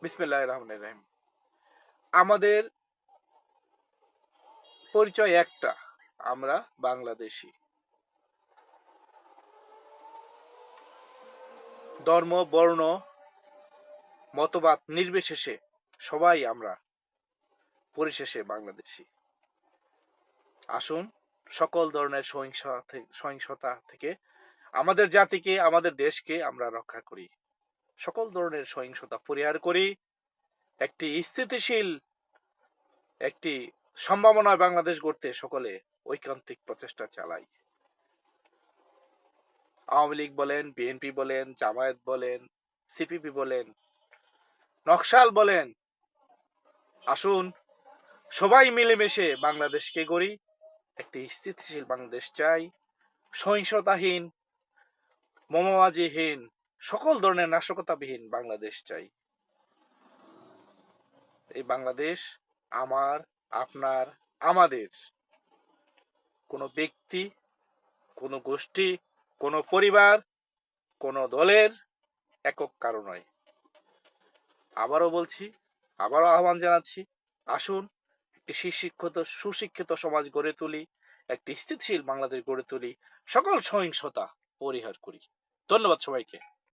বিসমিল্লাহির রহমানির রহিম। আমাদের পরিচয় একটা, আমরা বাংলাদেশী। ধর্ম, বর্ণ, মতবাদ নির্বিশেষে সবাই আমরা পরিশেষে বাংলাদেশী। আসুন সকল ধরনের সহিংসতা থেকে আমাদের জাতিকে, আমাদের দেশকে আমরা রক্ষা করি। সকল ধরনের সহিংসতা পরিহার করি। একটি স্থিতিশীল, একটি সম্ভাবনায় বাংলাদেশ গড়তে সকলে ঐকান্তিক প্রচেষ্টা চালাই। আওয়ামী লীগ বলেন, বিএনপি বলেন, জামায়াত বলেন, সিপিপি বলেন, নকশাল বলেন, আসুন সবাই মিলেমিশে বাংলাদেশকে গড়ি। একটি স্থিতিশীল বাংলাদেশ চাই, সহিংসতাহীন, বোমাবাজিহীন, সকল ধরনের নাশকতাবিহীন বাংলাদেশ চাই। এই বাংলাদেশ আমার, আপনার, আমাদের। কোনো ব্যক্তি, কোনো গোষ্ঠী, কোনো পরিবার, কোনো দলের একক কারো নয়। আবারও বলছি, আবারও আহ্বান জানাচ্ছি, আসুন একটি সুশিক্ষিত সমাজ গড়ে তুলি, একটি স্থিতিশীল বাংলাদেশ গড়ে তুলি, সকল সহিংসতা পরিহার করি। ধন্যবাদ সবাইকে।